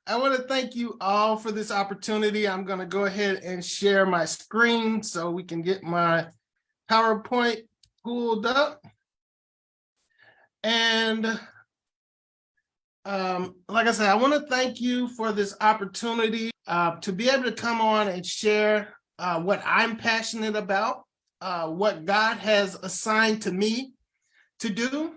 I want to thank you all for this opportunity. I'm going to go ahead and share my screen so we can get my PowerPoint pulled up. And like I said, I want to thank you for this opportunity to be able to come on and share what I'm passionate about, what God has assigned to me to do.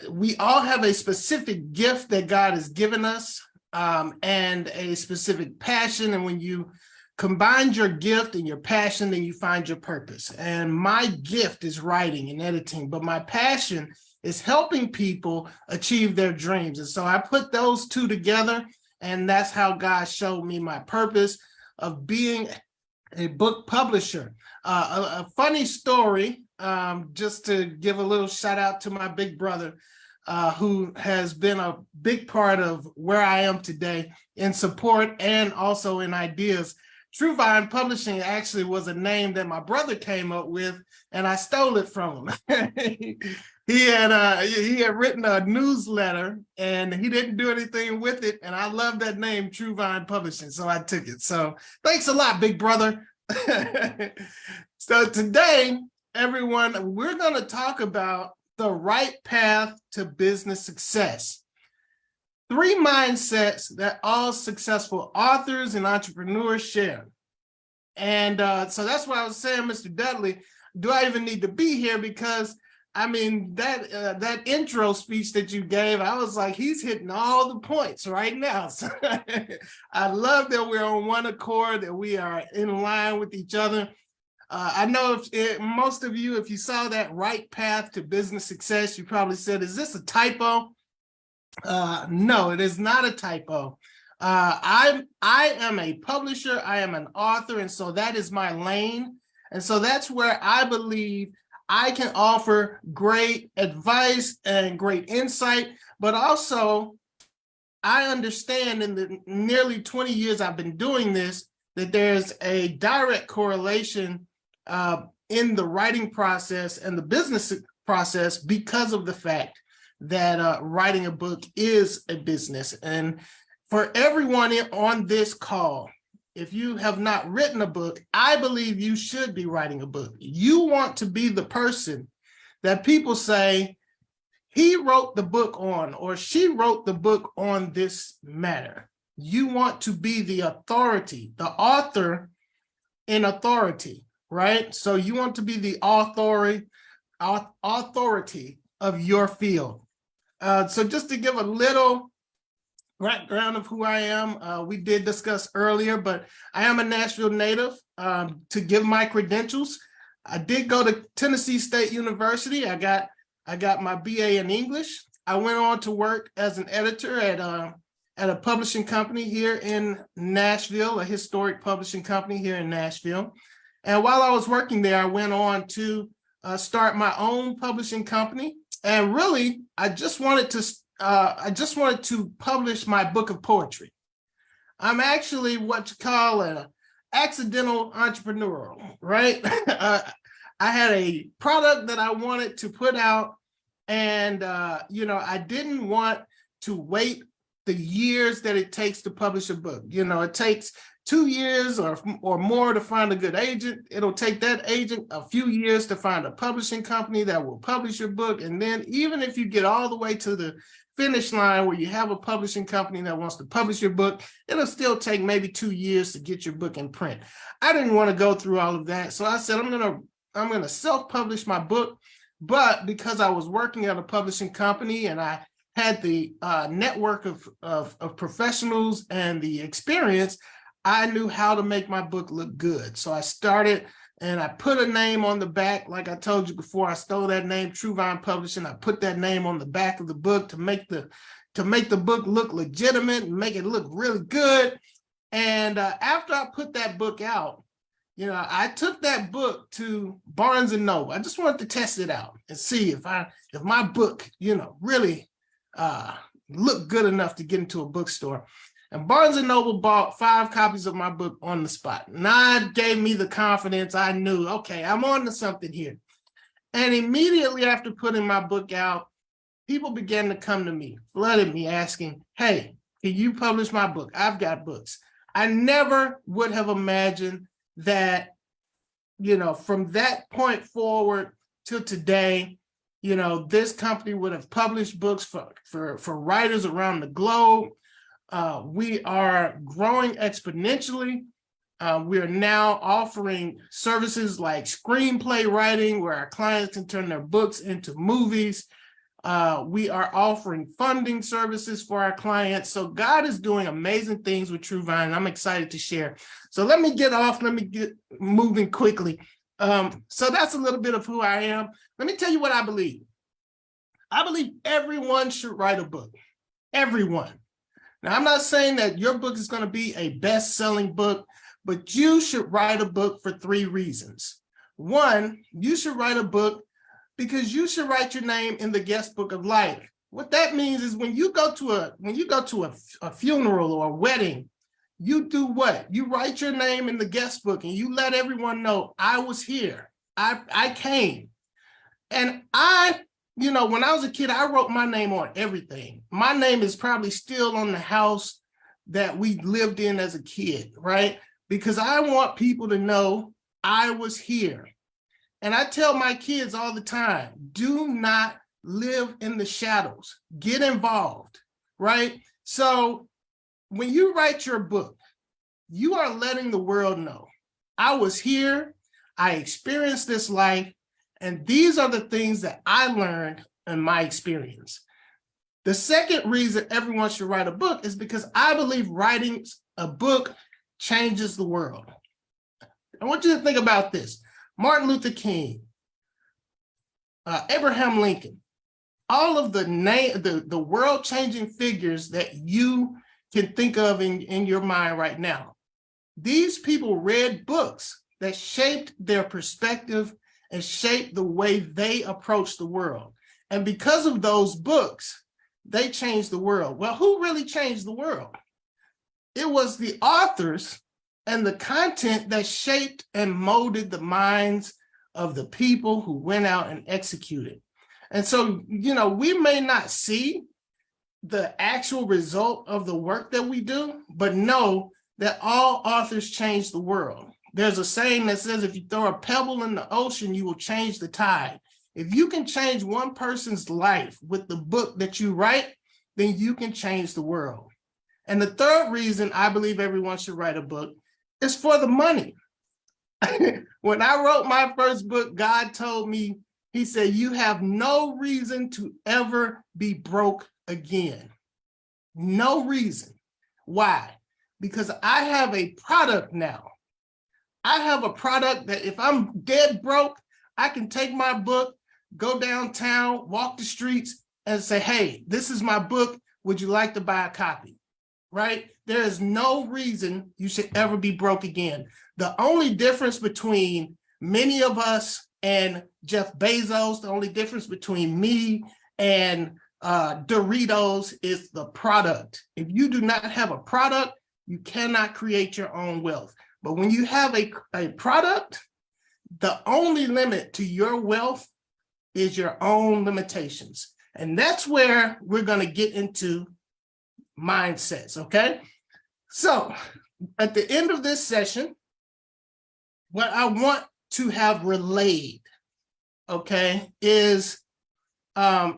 We all have a specific gift that God has given us and a specific passion. And when you combine your gift and your passion, then you find your purpose. And my gift is writing and editing, but my passion is helping people achieve their dreams. And so I put those two together, and that's how God showed me my purpose of being a book publisher. A funny story, just to give a little shout out to my big brother, who has been a big part of where I am today in support and also in ideas. True Vine Publishing actually was a name that my brother came up with, and I stole it from him. He had written a newsletter, and he didn't do anything with it, and I love that name, True Vine Publishing, so I took it. So thanks a lot, big brother. So today, everyone, we're going to talk about the right path to business success. 3 mindsets that all successful authors and entrepreneurs share. And so that's why I was saying, Mr. Dudley, do I even need to be here? Because I mean, that intro speech that you gave, I was like, he's hitting all the points right now. So I love that we're on one accord, that we are in line with each other. I know most of you, if you saw that right path to business success, you probably said, is this a typo? No, it is not a typo. I am a publisher, I am an author, and so that is my lane. And so that's where I believe I can offer great advice and great insight, but also I understand in the nearly 20 years I've been doing this, that there's a direct correlation in the writing process and the business process because of the fact that writing a book is a business. And for everyone on this call, if you have not written a book, I believe you should be writing a book. You want to be the person that people say, he wrote the book on, or she wrote the book on this matter. You want to be the authority, the author in authority, right? So you want to be the authority of your field. So just to give a little background of who I am, we did discuss earlier, but I am a Nashville native. To give my credentials, I did go to Tennessee State University. I got my BA in English. I went on to work as an editor at a publishing company here in Nashville, a historic publishing company here in Nashville. And while I was working there, I went on to start my own publishing company. And really, I just wanted to publish my book of poetry. I'm actually what you call an accidental entrepreneur, right? I had a product that I wanted to put out, and I didn't want to wait the years that it takes to publish a book. It takes 2 years or more to find a good agent. It'll take that agent a few years to find a publishing company that will publish your book. And then even if you get all the way to the finish line where you have a publishing company that wants to publish your book, it'll still take maybe 2 years to get your book in print. I didn't want to go through all of that. So I said, I'm going to self-publish my book. But because I was working at a publishing company and I had the network of professionals and the experience, I knew how to make my book look good. So I started and I put a name on the back. Like I told you before, I stole that name, True Vine Publishing. I put that name on the back of the book to make the book look legitimate and make it look really good. And after I put that book out, I took that book to Barnes and Noble. I just wanted to test it out and see if my book, really looked good enough to get into a bookstore. And Barnes and Noble bought 5 copies of my book on the spot. And that gave me the confidence. I knew, okay, I'm on to something here. And immediately after putting my book out, people began to come to me, flooded me asking, hey, can you publish my book? I've got books. I never would have imagined that, from that point forward till today, this company would have published books for writers around the globe. We are growing exponentially. We are now offering services like screenplay writing, where our clients can turn their books into movies. We are offering funding services for our clients. So God is doing amazing things with TrueVine, and I'm excited to share. So let me get moving quickly. So that's a little bit of who I am. Let me tell you what I believe. I believe everyone should write a book. Everyone. Now, I'm not saying that your book is going to be a best-selling book, but you should write a book for 3 reasons. 1, you should write a book because you should write your name in the guest book of life. What that means is when you go to a funeral or a wedding, you do what? You write your name in the guest book and you let everyone know, I was here. I came. And when I was a kid, I wrote my name on everything. My name is probably still on the house that we lived in as a kid, right? Because I want people to know I was here. And I tell my kids all the time, do not live in the shadows. Get involved, right? So when you write your book, you are letting the world know, I was here, I experienced this life, and these are the things that I learned in my experience. The second reason everyone should write a book is because I believe writing a book changes the world. I want you to think about this. Martin Luther King, Abraham Lincoln, all of the world-changing figures that you can think of in your mind right now. These people read books that shaped their perspective and shaped the way they approach the world. And because of those books, they changed the world. Well, who really changed the world? It was the authors and the content that shaped and molded the minds of the people who went out and executed. And so, we may not see the actual result of the work that we do, but know that all authors change the world. There's a saying that says, if you throw a pebble in the ocean, you will change the tide. If you can change one person's life with the book that you write, then you can change the world. And the third reason I believe everyone should write a book is for the money. When I wrote my first book, God told me, he said, you have no reason to ever be broke again. No reason. Why? Because I have a product now. I have a product that if I'm dead broke, I can take my book, go downtown, walk the streets, and say, hey, this is my book. Would you like to buy a copy? Right? There is no reason you should ever be broke again. The only difference between many of us and Jeff Bezos, the only difference between me and Doritos is the product. If you do not have a product, you cannot create your own wealth. But when you have a product, the only limit to your wealth is your own limitations. And that's where we're going to get into mindsets, okay? So at the end of this session, what I want to have relayed, okay, is I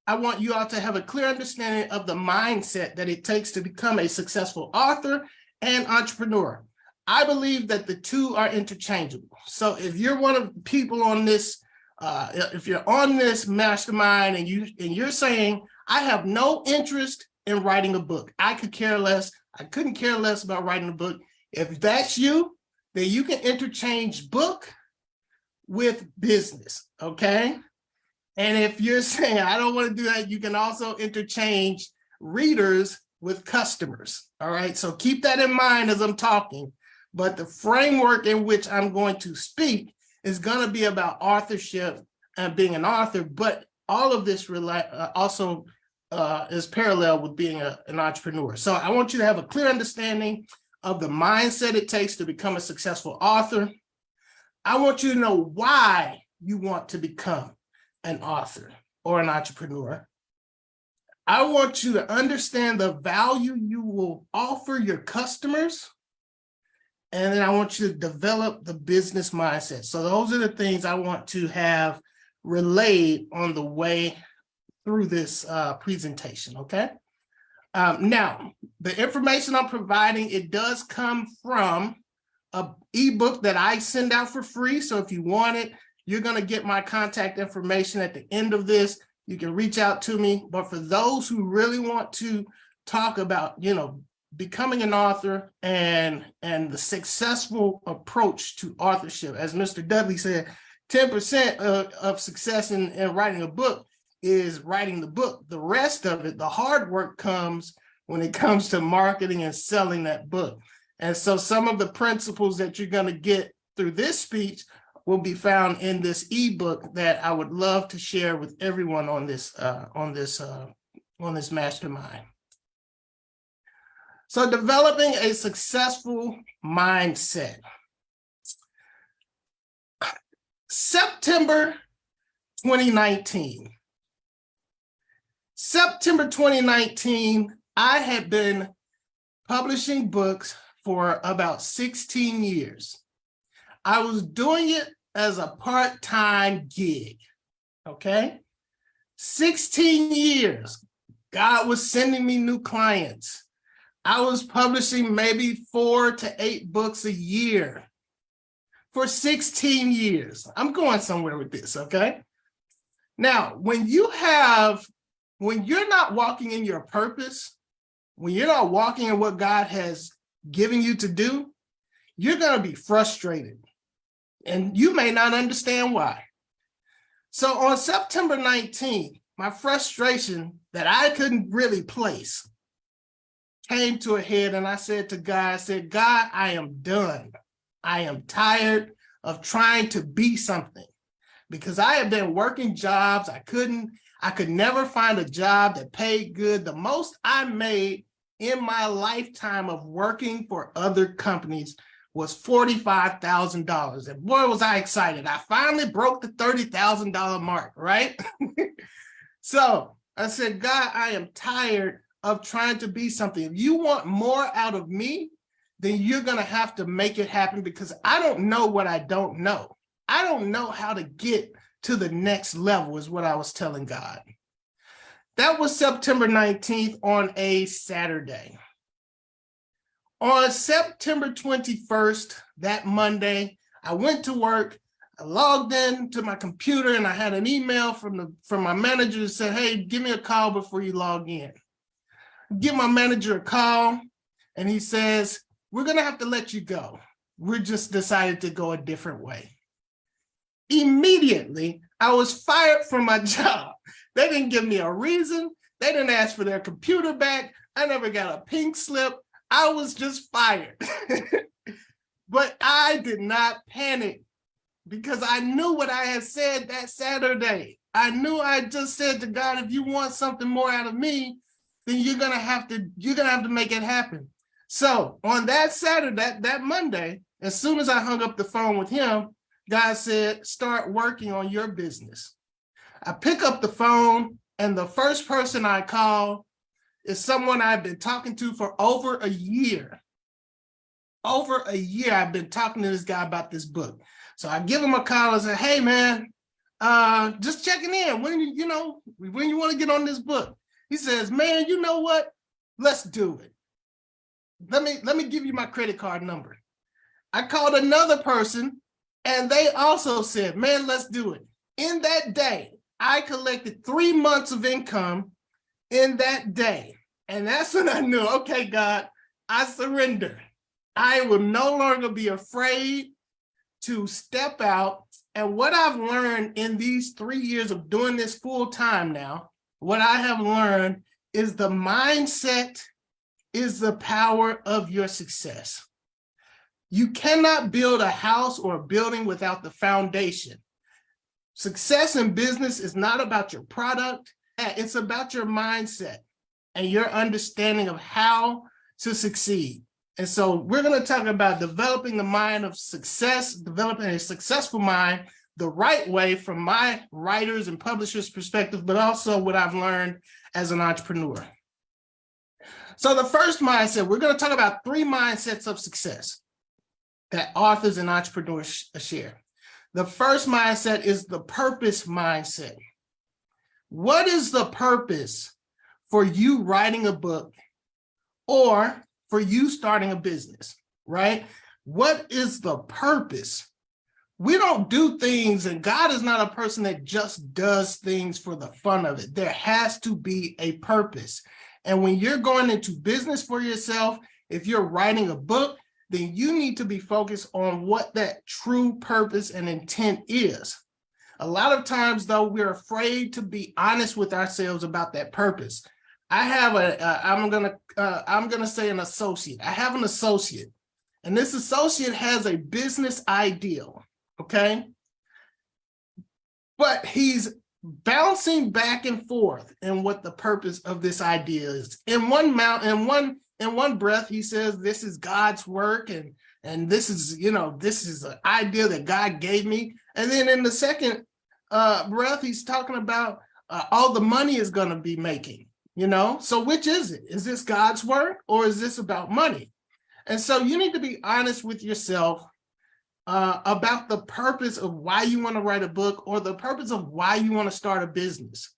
want you all to have a clear understanding of the mindset that it takes to become a successful author and entrepreneur. I believe that the two are interchangeable. So if you're one of the people on this, if you're on this mastermind and you're saying, I have no interest in writing a book, I couldn't care less about writing a book. If that's you, then you can interchange book with business, okay? And if you're saying, I don't want to do that, you can also interchange readers with customers, all right? So keep that in mind as I'm talking. But the framework in which I'm going to speak is going to be about authorship and being an author, but all of this also is parallel with being an entrepreneur. So I want you to have a clear understanding of the mindset it takes to become a successful author. I want you to know why you want to become an author or an entrepreneur. I want you to understand the value you will offer your customers. And then I want you to develop the business mindset. So those are the things I want to have relayed on the way through this presentation, okay? Now, the information I'm providing, it does come from an ebook that I send out for free. So if you want it, you're going to get my contact information at the end of this. You can reach out to me. But for those who really want to talk about, becoming an author and the successful approach to authorship, as Mr. Dudley said, 10% of success in writing a book is writing the book. The rest of it, the hard work, comes when it comes to marketing and selling that book. And so some of the principles that you're going to get through this speech will be found in this ebook that I would love to share with everyone on this mastermind. So developing a successful mindset. September 2019. September 2019, I had been publishing books for about 16 years. I was doing it as a part-time gig, okay? 16 years, God was sending me new clients. I was publishing maybe 4 to 8 books a year for 16 years. I'm going somewhere with this, okay? Now, when you're not walking in your purpose, when you're not walking in what God has given you to do, you're going to be frustrated. And you may not understand why. So on September 19th, my frustration that I couldn't really place came to a head, and I said to God, God, I am done. I am tired of trying to be something, because I have been working jobs. I could never find a job that paid good. The most I made in my lifetime of working for other companies was $45,000. And boy, was I excited. I finally broke the $30,000 mark, right? So I said, God, I am tired of trying to be something. If you want more out of me, then you're going to have to make it happen, because I don't know what I don't know. I don't know how to get to the next level, is what I was telling God. That was September 19th on a Saturday. On September 21st, that Monday, I went to work. I logged in to my computer and I had an email from my manager that said, hey, give me a call before you log in. Give my manager a call and he says, we're going to have to let you go. We just decided to go a different way. Immediately, I was fired from my job. They didn't give me a reason. They didn't ask for their computer back. I never got a pink slip. I was just fired. But I did not panic, because I knew what I had said that Saturday. I knew I just said to God, if you want something more out of me, then you're gonna have to make it happen. So on that Saturday, that Monday, as soon as I hung up the phone with him, God said, start working on your business. I pick up the phone, and the first person I call is someone I've been talking to for over a year. Over a year, I've been talking to this guy about this book. So I give him a call and say, hey, man, just checking in. When you want to get on this book? He says, man, you know what? Let's do it. Let me give you my credit card number. I called another person, and they also said, man, let's do it. In that day, I collected 3 months of income in that day. And that's when I knew, okay, God, I surrender. I will no longer be afraid to step out. And what I've learned in these 3 years of doing this full time now, what I have learned is the mindset is the power of your success. You cannot build a house or a building without the foundation. Success in business is not about your product. It's about your mindset and your understanding of how to succeed. And so we're going to talk about developing the mind of success, developing a successful mind the right way from my writers and publishers' perspective, but also what I've learned as an entrepreneur. So the first mindset, we're going to talk about 3 mindsets of success that authors and entrepreneurs share. The first mindset is the purpose mindset. What is the purpose for you writing a book or for you starting a business, right? What is the purpose? We don't do things, and God is not a person that just does things for the fun of it. There has to be a purpose. And when you're going into business for yourself, if you're writing a book, then you need to be focused on what that true purpose and intent is. A lot of times, though, we're afraid to be honest with ourselves about that purpose. I have I'm gonna say an associate. I have an associate, and this associate has a business ideal, okay? But he's bouncing back and forth in what the purpose of this idea is. In one breath, he says, this is God's work, and this is, this is an idea that God gave me. And then in the second breath, he's talking about all the money is going to be making, So which is it? Is this God's work or is this about money? And so you need to be honest with yourself about the purpose of why you want to write a book or the purpose of why you want to start a business.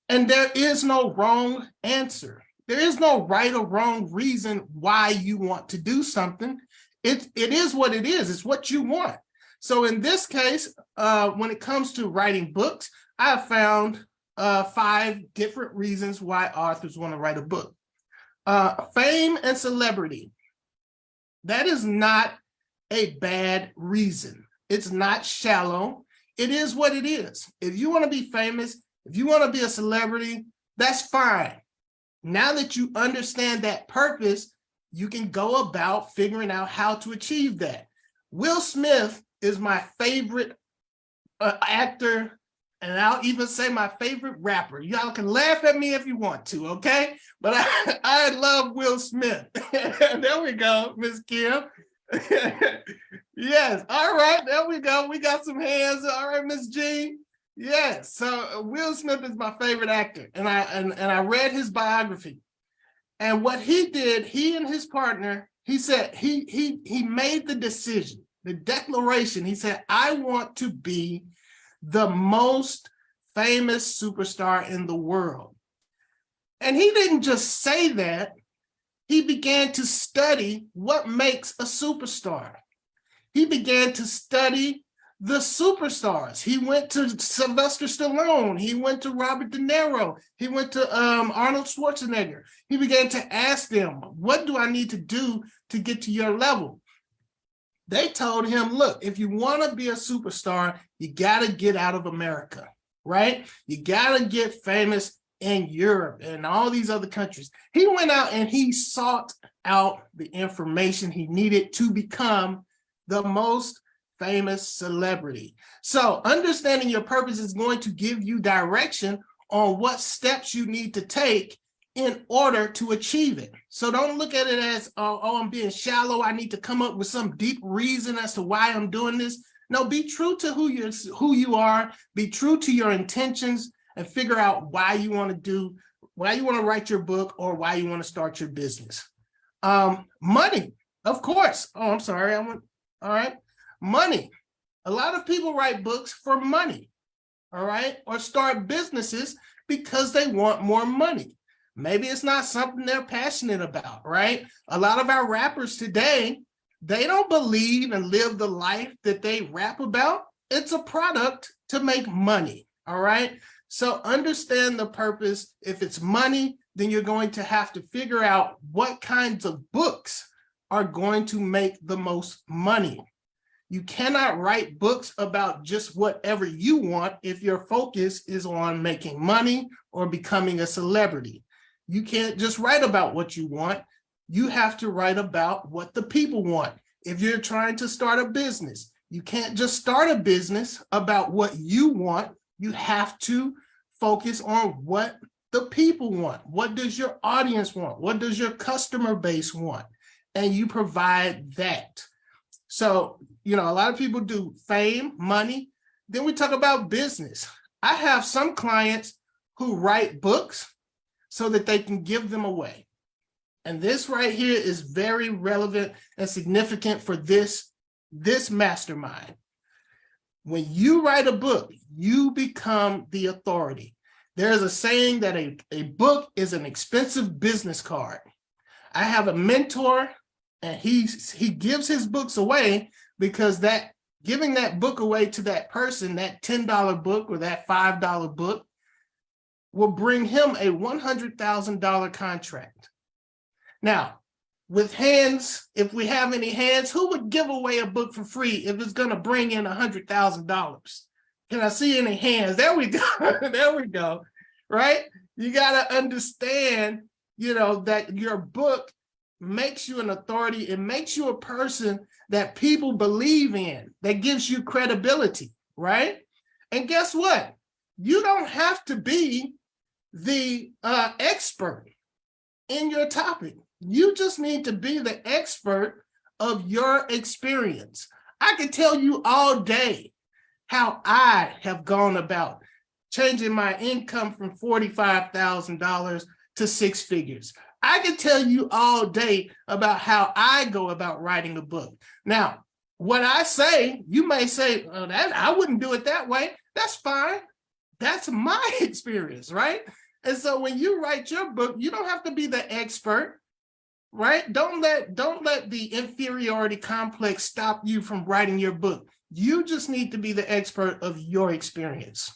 And there is no wrong answer. There is no right or wrong reason why you want to do something. It is what it is. It's what you want. So in this case, when it comes to writing books, I have found 5 different reasons why authors want to write a book. Fame and celebrity. That is not a bad reason. It's not shallow. It is what it is. If you want to be famous, if you want to be a celebrity, that's fine. Now that you understand that purpose, you can go about figuring out how to achieve that. Will Smith is my favorite actor, and I'll even say my favorite rapper. Y'all can laugh at me if you want to, okay? But I love Will Smith. There we go, Miss Kim. Yes, all right, there we go. We got some hands. All right, Miss G. Yes, so Will Smith is my favorite actor, and I read his biography. And what he did, he and his partner, he said he made the decision, the declaration. He said, I want to be the most famous superstar in the world. And he didn't just say that. He began to study what makes a superstar. He began to study the superstars. He went to Sylvester Stallone. He went to Robert De Niro. He went to Arnold Schwarzenegger. He began to ask them, what do I need to do to get to your level? They told him, look, if you want to be a superstar, you got to get out of America, right? You got to get famous in Europe and all these other countries. He went out and he sought out the information he needed to become the most famous celebrity. So understanding your purpose is going to give you direction on what steps you need to take in order to achieve it. So don't look at it as, oh, I'm being shallow. I need to come up with some deep reason as to why I'm doing this. No, be true to who you are, be true to your intentions, and figure out why you want to write your book or why you want to start your business. Money, of course. Oh, I'm sorry. All right. Money. A lot of people write books for money, all right, or start businesses because they want more money. Maybe it's not something they're passionate about, right? A lot of our rappers today, they don't believe and live the life that they rap about. It's a product to make money, all right? So understand the purpose. If it's money, then you're going to have to figure out what kinds of books are going to make the most money. You cannot write books about just whatever you want if your focus is on making money or becoming a celebrity. You can't just write about what you want. You have to write about what the people want. If you're trying to start a business, you can't just start a business about what you want. You have to focus on what the people want. What does your audience want? What does your customer base want? And you provide that. So, a lot of people do fame, money. Then we talk about business. I have some clients who write books, so that they can give them away. And this right here is very relevant and significant for this mastermind. When you write a book, you become the authority. There's a saying that a book is an expensive business card. I have a mentor, and he gives his books away because giving that book away to that person, that $10 book or that $5 book, will bring him a $100,000 contract. Now, with hands, if we have any hands, who would give away a book for free if it's going to bring in $100,000? Can I see any hands? There we go. There we go. Right? You got to understand, that your book makes you an authority. It makes you a person that people believe in, that gives you credibility, right? And guess what? You don't have to be the expert in your topic. You just need to be the expert of your experience. I can tell you all day how I have gone about changing my income from $45,000 to six figures. I can tell you all day about how I go about writing a book. Now, what I say, you may say, I wouldn't do it that way. That's fine. That's my experience, right? And so when you write your book, you don't have to be the expert, right? Don't let the inferiority complex stop you from writing your book. You just need to be the expert of your experience.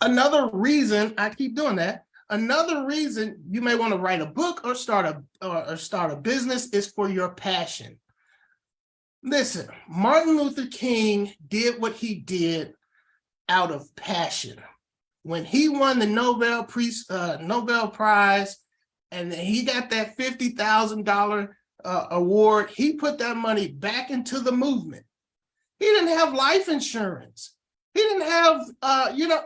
Another reason, I keep doing that, another reason you may want to write a book or start a business is for your passion. Listen, Martin Luther King did what he did out of passion. When he won the Nobel Prize and he got that $50,000 award, he put that money back into the movement. He didn't have life insurance. He didn't have,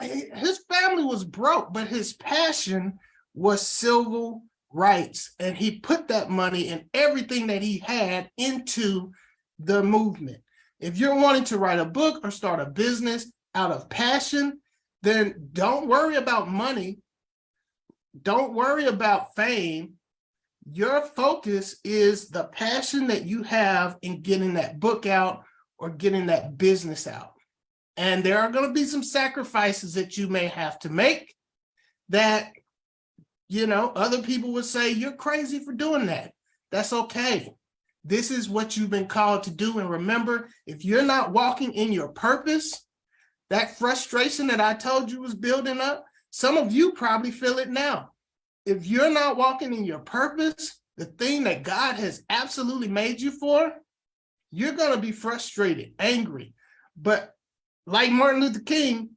his family was broke, but his passion was civil rights. And he put that money and everything that he had into the movement. If you're wanting to write a book or start a business out of passion, then don't worry about money. Don't worry about fame. Your focus is the passion that you have in getting that book out or getting that business out. And there are going to be some sacrifices that you may have to make that, other people would say, you're crazy for doing that. That's okay. This is what you've been called to do. And remember, if you're not walking in your purpose, that frustration that I told you was building up, some of you probably feel it now. If you're not walking in your purpose, the thing that God has absolutely made you for, you're going to be frustrated, angry. But like Martin Luther King,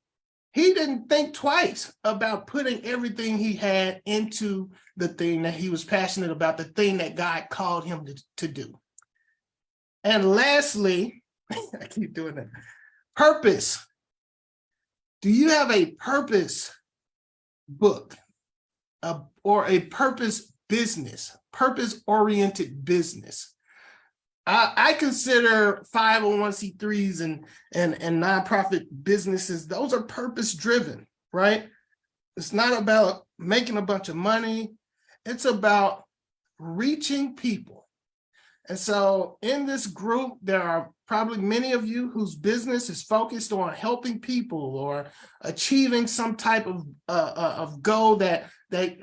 he didn't think twice about putting everything he had into the thing that he was passionate about, the thing that God called him to do. And lastly, I keep doing that, purpose. Do you have a purpose book or a purpose business, purpose-oriented business? I consider 501c3s and nonprofit businesses, those are purpose-driven, right? It's not about making a bunch of money. It's about reaching people. And so in this group, there are probably many of you whose business is focused on helping people or achieving some type of goal that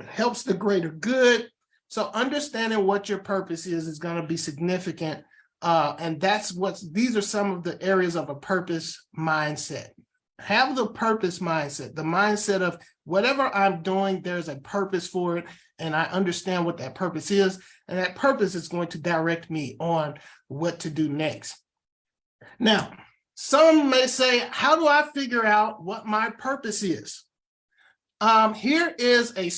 helps the greater good. So understanding what your purpose is going to be significant. And these are some of the areas of a purpose mindset. Have the purpose mindset, the mindset of whatever I'm doing, there's a purpose for it. And I understand what that purpose is. And that purpose is going to direct me on what to do next. Now, some may say, how do I figure out what my purpose is? Here is a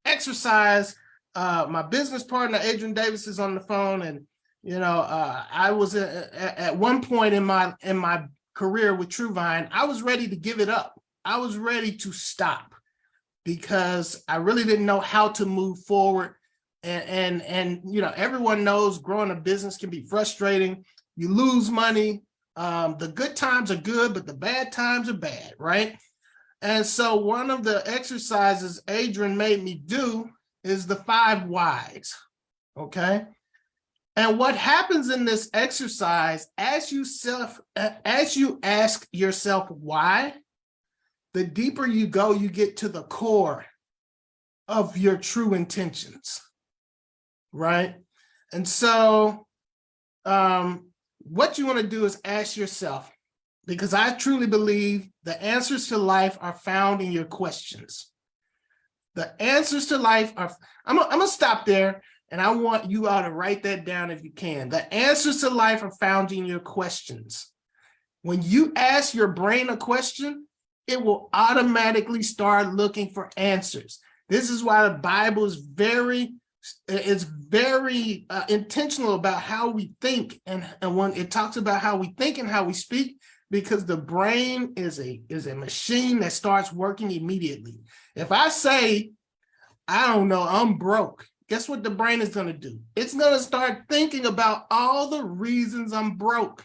exercise. My business partner, Adrian Davis, is on the phone. And, I was at one point in my career with TrueVine, I was ready to give it up. I was ready to stop because I really didn't know how to move forward. And everyone knows growing a business can be frustrating. You lose money. The good times are good, but the bad times are bad, right? And so one of the exercises Adrian made me do is the 5 whys, okay? And what happens in this exercise, as you ask yourself why, the deeper you go, you get to the core of your true intentions, right? And so what you want to do is ask yourself, because I truly believe the answers to life are found in your questions. The answers to life are, I'm gonna stop there, and I want you all to write that down if you can. The answers to life are found in your questions. When you ask your brain a question, it will automatically start looking for answers. This is why the Bible is very intentional about how we think, and when it talks about how we think and how we speak, because the brain is a machine that starts working immediately. If I say, I don't know, I'm broke, guess what the brain is going to do? It's going to start thinking about all the reasons I'm broke.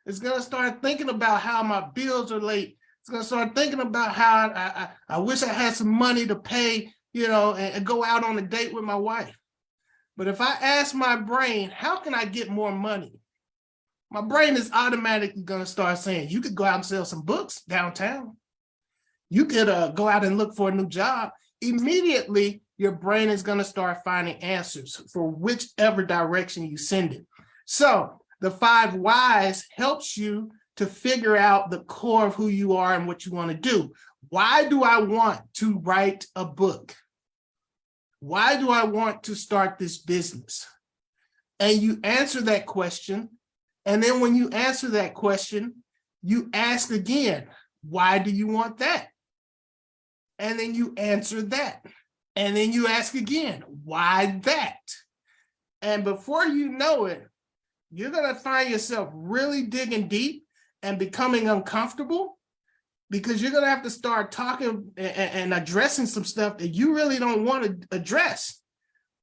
It's going to start thinking about how my bills are late. It's going to start thinking about how I wish I had some money to pay, and go out on a date with my wife. But if I ask my brain, how can I get more money? My brain is automatically going to start saying, you could go out and sell some books downtown. You could go out and look for a new job. Immediately, your brain is going to start finding answers for whichever direction you send it. So the 5 whys helps you to figure out the core of who you are and what you want to do. Why do I want to write a book? Why do I want to start this business? And you answer that question. And then when you answer that question, you ask again, why do you want that? And then you answer that. And then you ask again, why that? And before you know it, you're going to find yourself really digging deep and becoming uncomfortable, because you're going to have to start talking and addressing some stuff that you really don't want to address.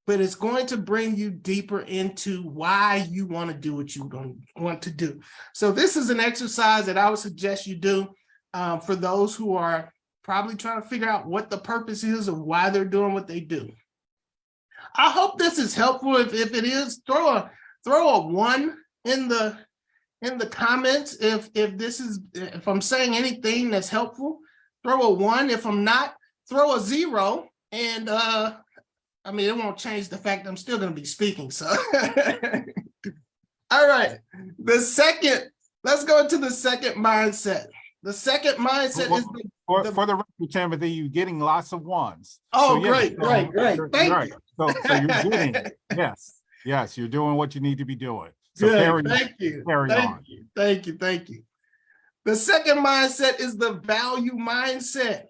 But it's going to bring you deeper into why you want to do what you want to do. So this is an exercise that I would suggest you do for those who are probably trying to figure out what the purpose is of why they're doing what they do. I hope this is helpful. If it is, throw a 1 in the comments. If I'm saying anything that's helpful, throw a 1. If I'm not, throw a 0. And it won't change the fact that I'm still going to be speaking. So, all right. Let's go into the second mindset. The second mindset is for the record, Timothy, you're getting lots of 1s. Oh, so, great. Thank you. So you're getting it. Yes, you're doing what you need to be doing. So good. Thank you. Thank you. The second mindset is the value mindset.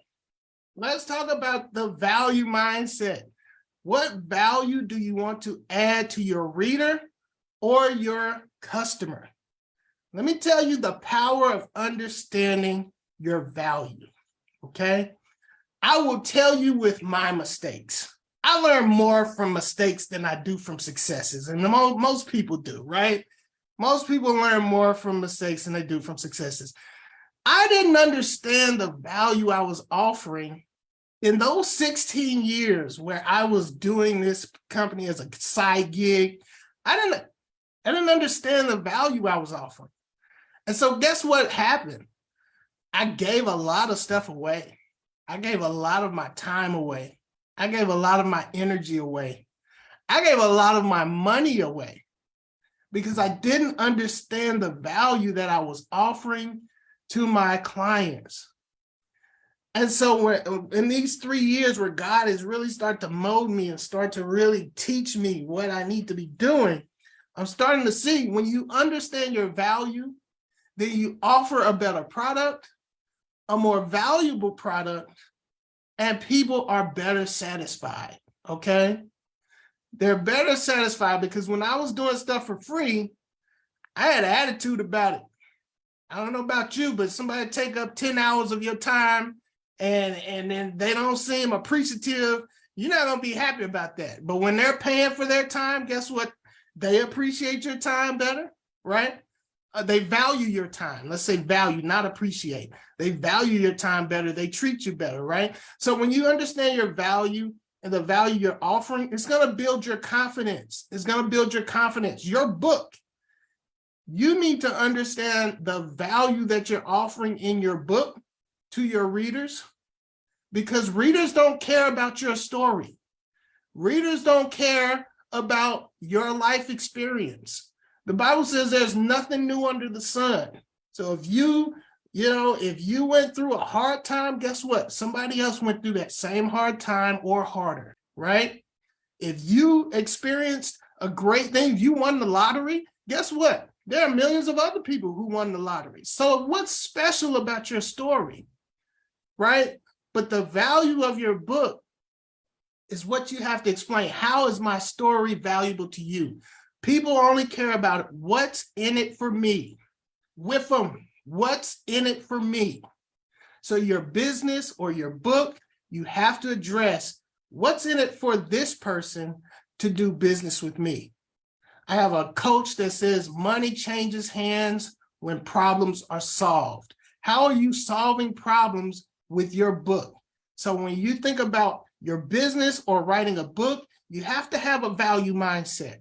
Let's talk about the value mindset. What value do you want to add to your reader or your customer? Let me tell you the power of understanding your value, okay? I will tell you with my mistakes. I learn more from mistakes than I do from successes, and most people do, right? Most people learn more from mistakes than they do from successes. I didn't understand the value I was offering in those 16 years where I was doing this company as a side gig. I didn't understand the value I was offering. And so guess what happened? I gave a lot of stuff away. I gave a lot of my time away. I gave a lot of my energy away. I gave a lot of my money away because I didn't understand the value that I was offering to my clients. And so in these 3 years where God has really started to mold me and start to really teach me what I need to be doing, I'm starting to see when you understand your value, then you offer a better product, a more valuable product, and people are better satisfied, okay? They're better satisfied because when I was doing stuff for free, I had an attitude about it. I don't know about you, but somebody take up 10 hours of your time and then they don't seem appreciative, you're not going to be happy about that. But when they're paying for their time, guess what? They appreciate your time better, right? they value your time. Let's say value, not appreciate. They value your time better. They treat you better, right? So when you understand your value and the value you're offering, it's going to build your confidence. It's going to build your confidence. Your book, you need to understand the value that you're offering in your book to your readers, because readers don't care about your story. Readers don't care about your life experience. The Bible says there's nothing new under the sun. So if you went through a hard time, guess what? Somebody else went through that same hard time or harder, right? If you experienced a great thing, if you won the lottery, guess what? There are millions of other people who won the lottery. So what's special about your story, right? But the value of your book is what you have to explain. How is my story valuable to you? People only care about what's in it for me. With them, what's in it for me? So your business or your book, you have to address what's in it for this person to do business with me. I have a coach that says money changes hands when problems are solved. How are you solving problems with your book? So when you think about your business or writing a book, you have to have a value mindset.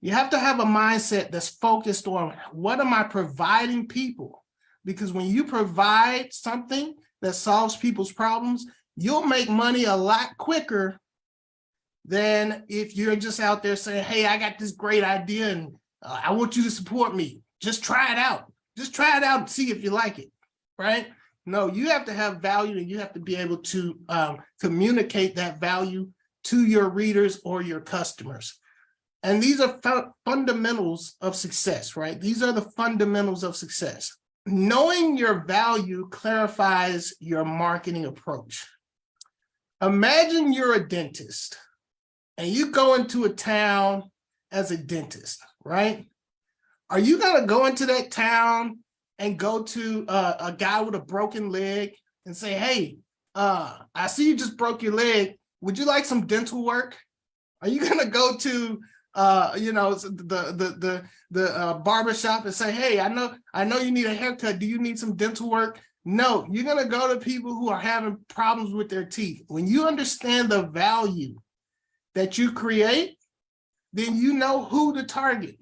You have to have a mindset that's focused on what am I providing people? Because when you provide something that solves people's problems, you'll make money a lot quicker than if you're just out there saying, hey, I got this great idea and I want you to support me. Just try it out. Just try it out and see if you like it, right? No, you have to have value and you have to be able to communicate that value to your readers or your customers. And these are fundamentals of success, right? These are the fundamentals of success. Knowing your value clarifies your marketing approach. Imagine you're a dentist and you go into a town as a dentist, right? Are you going to go into that town and go to a guy with a broken leg and say, hey, I see you just broke your leg. Would you like some dental work? Are you going to go to the barbershop and say, hey, I know you need a haircut. Do you need some dental work? No, you're going to go to people who are having problems with their teeth. When you understand the value that you create, then you know who to target.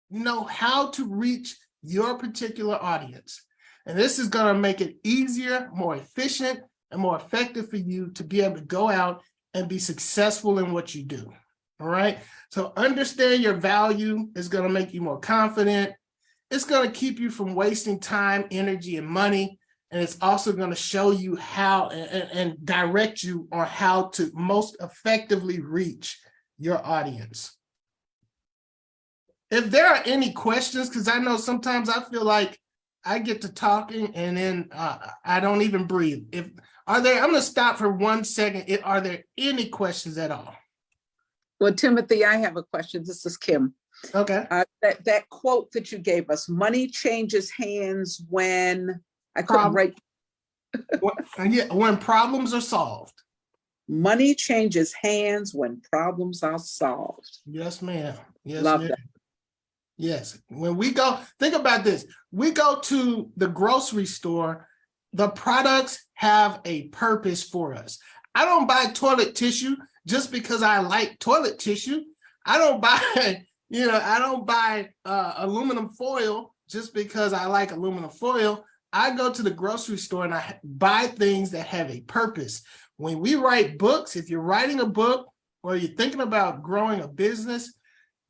You know how to reach your particular audience. And this is going to make it easier, more efficient, and more effective for you to be able to go out and be successful in what you do. All right. So understand your value is going to make you more confident. It's going to keep you from wasting time, energy, and money. And it's also going to show you how and direct you on how to most effectively reach your audience. If there are any questions, because I know sometimes I feel like I get to talking and then I don't even breathe. I'm going to stop for 1 second. Are there any questions at all? Well, Timothy, I have a question. This is Kim. Okay. That quote that you gave us, money changes hands when I couldn't write. When problems are solved. Money changes hands when problems are solved. Yes, ma'am. Yes, Love ma'am. that. Yes. When we go, think about this. We go to the grocery store, the products have a purpose for us. I don't buy toilet tissue just because I like toilet tissue. I don't buy, aluminum foil just because I like aluminum foil. I go to the grocery store and I buy things that have a purpose. When we write books, if you're writing a book or you're thinking about growing a business,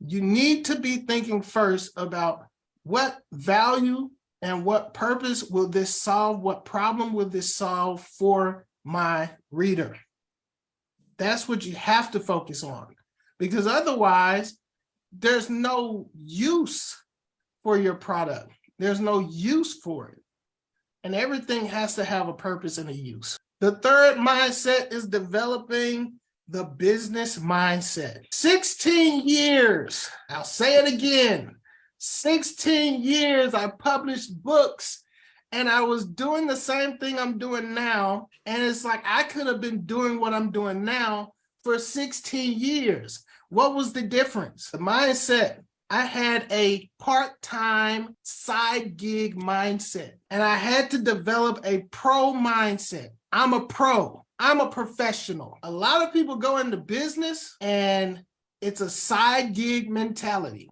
you need to be thinking first about what value and what purpose will this solve? What problem will this solve for my reader? That's what you have to focus on, because otherwise there's no use for your product. There's no use for it. And everything has to have a purpose and a use. The third mindset is developing the business mindset. 16 years, I'll say it again, 16 years I published books and I was doing the same thing I'm doing now. And it's like, I could have been doing what I'm doing now for 16 years. What was the difference? The mindset. I had a part-time side gig mindset, and I had to develop a pro mindset. I'm a pro. I'm a professional. A lot of people go into business and it's a side gig mentality,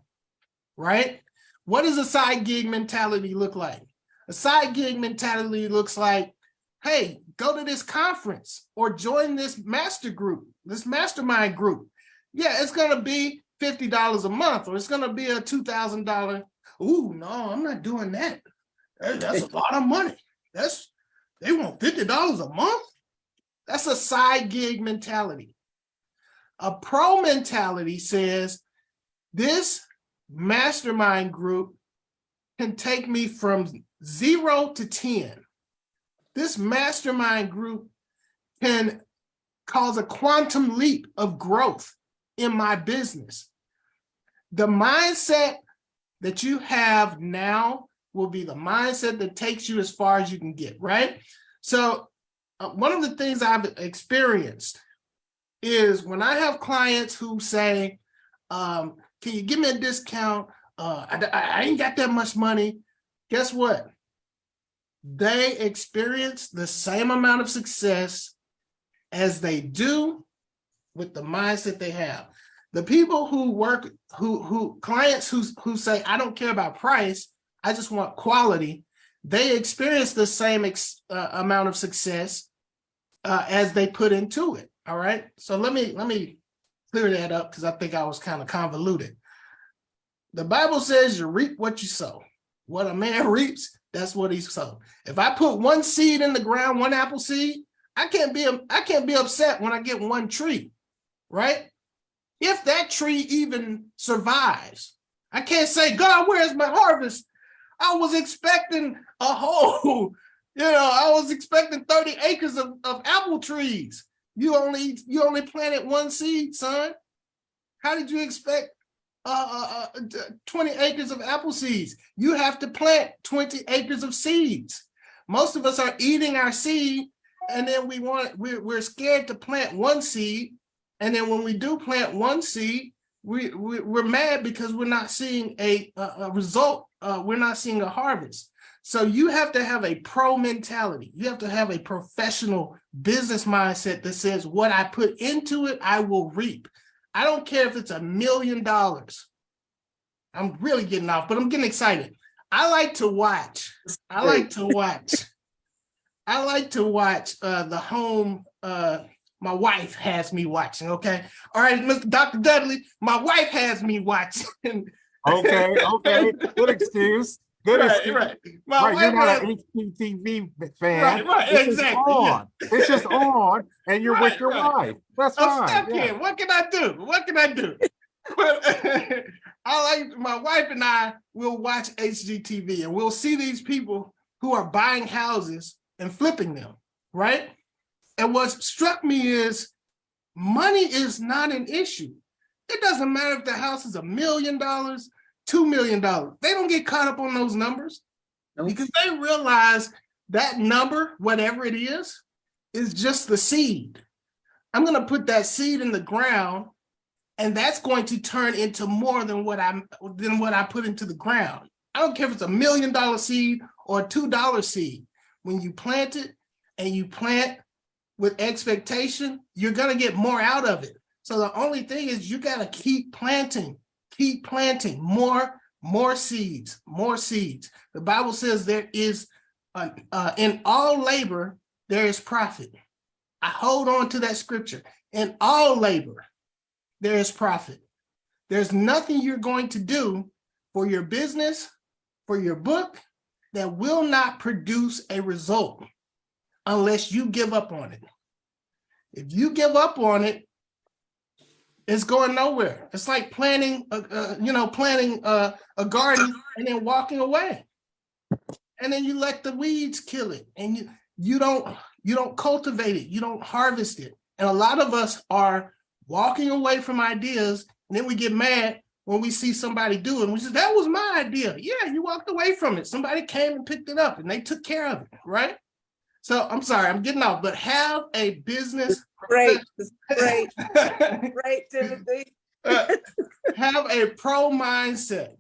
right? What does a side gig mentality look like? A side gig mentality looks like, hey, go to this conference or join this master group, this mastermind group. Yeah, it's going to be $50 a month, or it's going to be a $2,000. Ooh, no, I'm not doing that. That's a lot of money. They want $50 a month. That's a side gig mentality. A pro mentality says this mastermind group can take me from 0 to 10. This mastermind group can cause a quantum leap of growth in my business. The mindset that you have now will be the mindset that takes you as far as you can get, right? So one of the things I've experienced is when I have clients who say, can you give me a discount? I ain't got that much money. Guess what? They experience the same amount of success as they do with the mindset they have. The people who work, clients who say, I don't care about price, I just want quality, they experience the same amount of success as they put into it. All right. So let me clear that up, because I think I was kind of convoluted. The Bible says you reap what you sow. What a man reaps, that's what he sows. If I put one seed in the ground, one apple seed, I can't be upset when I get one tree, right? If that tree even survives, I can't say, God, where's my harvest? I was expecting a whole, I was expecting 30 acres of apple trees. You only planted one seed, son. How did you expect 20 acres of apple seeds? You have to plant 20 acres of seeds. Most of us are eating our seed, and then we're scared to plant one seed. And then when we do plant one seed, we're mad because we're not seeing a result. We're not seeing a harvest. So you have to have a pro mentality. You have to have a professional business mindset that says, what I put into it, I will reap. I don't care if it's $1 million. I'm really getting off, but I'm getting excited. I like to watch the home. My wife has me watching. Okay. All right, Mr. Dr. Dudley, my wife has me watching. Okay. Good excuse. Good excuse. Right. You're not an HGTV fan. Right, It's exactly. just on. It's just on, and you're with your wife. That's I'm fine. stuck here. What can I do? But my wife and I will watch HGTV, and we'll see these people who are buying houses and flipping them, right? And what struck me is money is not an issue. It doesn't matter if the house is $1 million, $2 million. They don't get caught up on those numbers because they realize that number, whatever it is just the seed. I'm going to put that seed in the ground, and that's going to turn into more than what I put into the ground. I don't care if it's $1 million seed or a $2 seed. When you plant it and you plant with expectation, you're going to get more out of it. So the only thing is you got to keep planting more seeds. The Bible says there is, in all labor, there is profit. I hold on to that scripture. In all labor, there is profit. There's nothing you're going to do for your business, for your book, that will not produce a result unless you give up on it. If you give up on it, it's going nowhere. It's like planting a garden and then walking away, and then you let the weeds kill it, and you don't cultivate it, you don't harvest it. And a lot of us are walking away from ideas, and then we get mad when we see somebody do it. And we say, that was my idea. Yeah, you walked away from it. Somebody came and picked it up, and they took care of it, right? So I'm sorry, I'm getting off, but have a business. Great, Timothy. Have a pro mindset.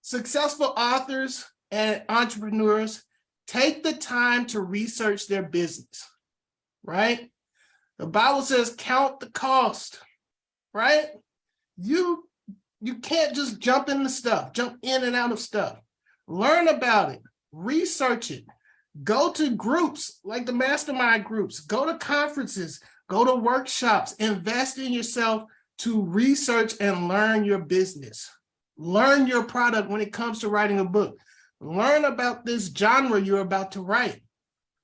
Successful authors and entrepreneurs take the time to research their business, right? The Bible says count the cost, right? You can't just jump into stuff, jump in and out of stuff. Learn about it, research it, go to groups like the mastermind groups, go to conferences, go to workshops, invest in yourself to research and learn your business. Learn your product when it comes to writing a book. Learn about this genre you're about to write,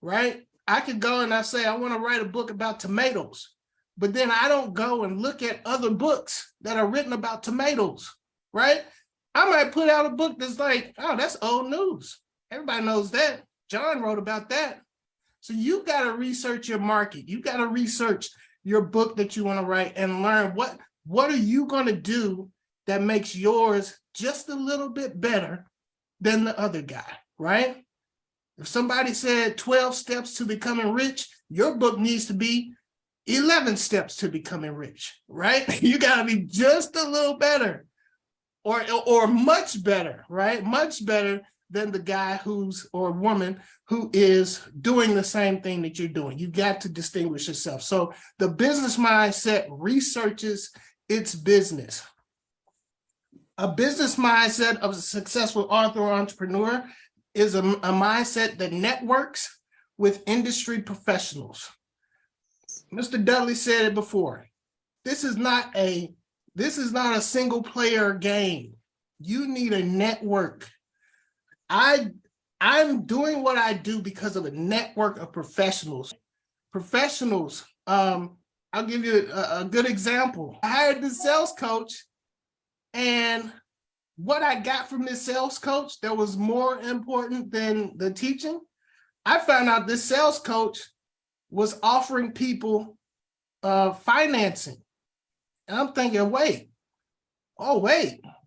right? I could go and I say, I want to write a book about tomatoes, but then I don't go and look at other books that are written about tomatoes, right? I might put out a book that's like, oh, that's old news. Everybody knows that. John wrote about that. So you got to research your market. You got to research your book that you want to write and learn what are you going to do that makes yours just a little bit better than the other guy, right? If somebody said 12 steps to becoming rich, your book needs to be 11 steps to becoming rich, right? You got to be just a little better or much better, right? Much better than the guy or woman who is doing the same thing that you're doing. You got to distinguish yourself. So the business mindset researches its business. A business mindset of a successful author or entrepreneur is a mindset that networks with industry professionals. Mr. Dudley said it before. This is not a single player game. You need a network. I'm doing what I do because of a network of professionals. I'll give you a good example. I hired this sales coach, and what I got from this sales coach that was more important than the teaching, I found out this sales coach was offering people financing. And I'm thinking, wait,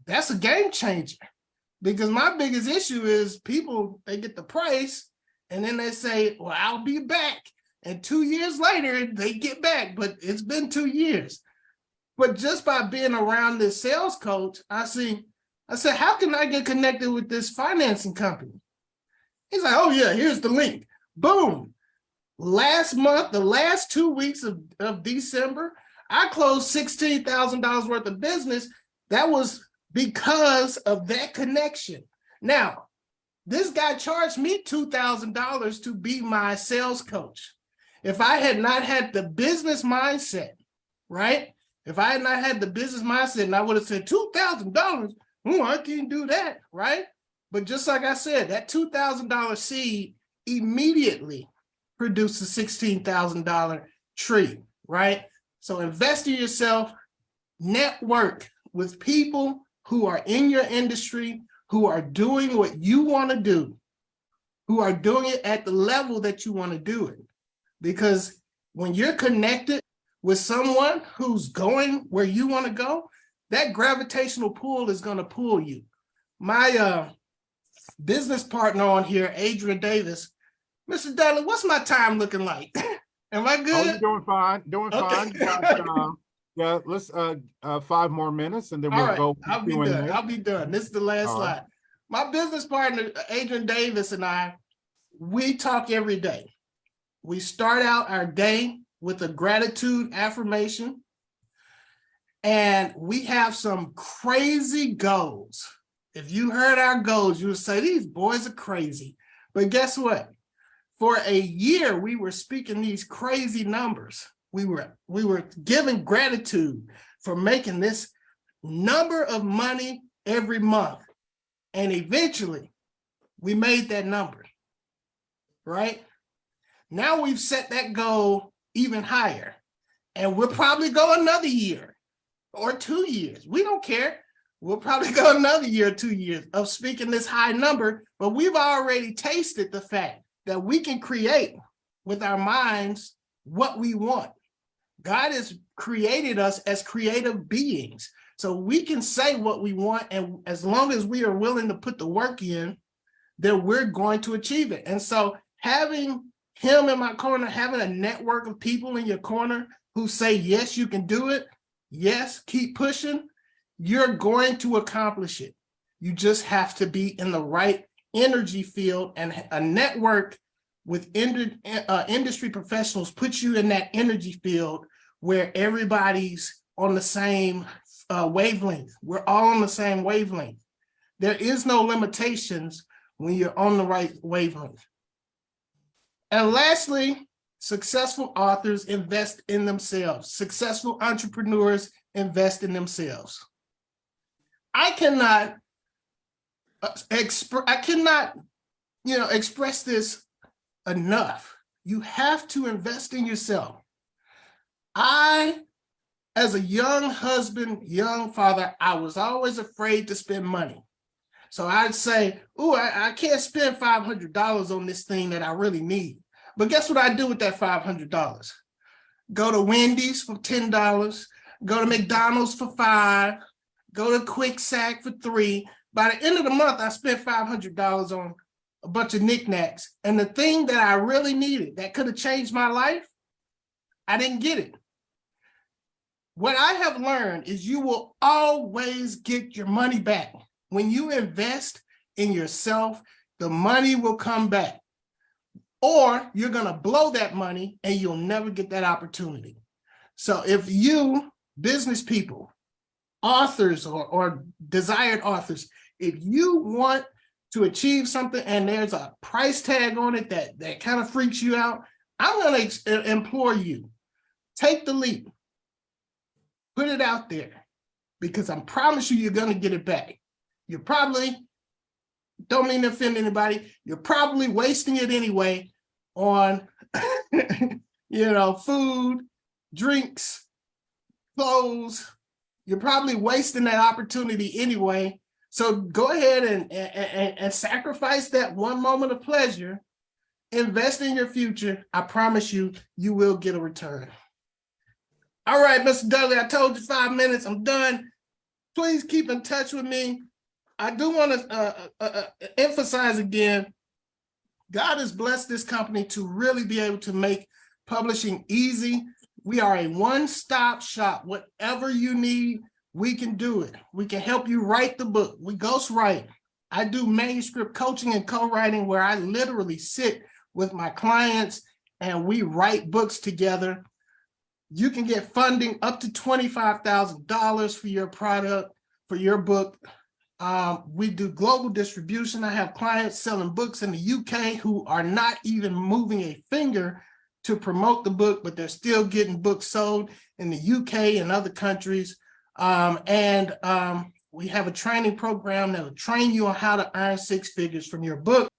that's a game changer. Because my biggest issue is people, they get the price and then they say, well, I'll be back. And 2 years later, they get back, but it's been 2 years. But just by being around this sales coach, I said, how can I get connected with this financing company? He's like, oh yeah, here's the link. Boom. Last month, the last 2 weeks of December, I closed $16,000 worth of business. That was because of that connection. Now, this guy charged me $2,000 to be my sales coach. If I had not had the business mindset, right? If I had not had the business mindset, and I would have said $2,000, I can't do that, right? But just like I said, that $2,000 seed immediately produced a $16,000 tree, right? So invest in yourself, network with people who are in your industry, who are doing what you want to do, who are doing it at the level that you want to do it. Because when you're connected with someone who's going where you want to go, that gravitational pull is going to pull you. My business partner on here, Adrian Davis, Mr. Dudley, what's my time looking like? Am I good? Oh, you're doing fine. Doing fine. You got, yeah, let's 5 more minutes and then we'll go. I'll be done. I'll be done. This is the last slide. My business partner, Adrian Davis, and I, we talk every day. We start out our day with a gratitude affirmation, and we have some crazy goals. If you heard our goals, you would say, these boys are crazy. But guess what? For a year, we were speaking these crazy numbers. We were giving gratitude for making this number of money every month. And eventually, we made that number, right? Now we've set that goal even higher. And we'll probably go another year or 2 years. We don't care. We'll probably go another year or 2 years of speaking this high number, but we've already tasted the fact that we can create with our minds what we want. God has created us as creative beings. So we can say what we want, and as long as we are willing to put the work in, then we're going to achieve it. And so having him in my corner, having a network of people in your corner who say, yes, you can do it. Yes, keep pushing. You're going to accomplish it. You just have to be in the right energy field, and a network with industry professionals puts you in that energy field where everybody's on the same wavelength. We're all on the same wavelength. There is no limitations when you're on the right wavelength. And lastly, successful authors invest in themselves. Successful entrepreneurs invest in themselves. I cannot express this enough. You have to invest in yourself. As a young husband, young father, I was always afraid to spend money. So I'd say, oh, I can't spend $500 on this thing that I really need. But guess what I do with that $500? Go to Wendy's for $10, go to McDonald's for $5, go to Quick Sack for $3. By the end of the month, I spent $500 on a bunch of knickknacks. And the thing that I really needed that could have changed my life, I didn't get it. What I have learned is you will always get your money back. When you invest in yourself, the money will come back. Or you're going to blow that money and you'll never get that opportunity. So if you, business people, authors or desired authors, if you want to achieve something and there's a price tag on it that kind of freaks you out, I'm going to implore you, take the leap, put it out there, because I promise you, you're going to get it back. You're probably, don't mean to offend anybody, you're probably wasting it anyway on, food, drinks, clothes. You're probably wasting that opportunity anyway. So go ahead and sacrifice that one moment of pleasure, invest in your future. I promise you, you will get a return. All right, Mr. Dudley, I told you 5 minutes, I'm done. Please keep in touch with me. I do want to emphasize again, God has blessed this company to really be able to make publishing easy. We are a one-stop shop. Whatever you need, we can do it. We can help you write the book. We ghostwrite. I do manuscript coaching and co-writing where I literally sit with my clients and we write books together. You can get funding up to $25,000 for your product, for your book. We do global distribution. I have clients selling books in the UK who are not even moving a finger to promote the book, but they're still getting books sold in the UK and other countries. We have a training program that will train you on how to earn 6 figures from your book.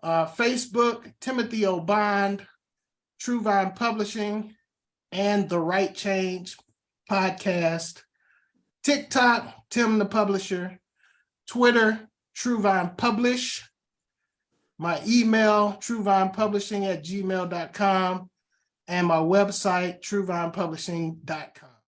Facebook, Timothy O. Bond, True Vine Publishing, and The Right Change podcast. TikTok, Tim the Publisher. Twitter, True Vine Publish. My email, truevinepublishing@gmail.com. And my website, truevinepublishing.com.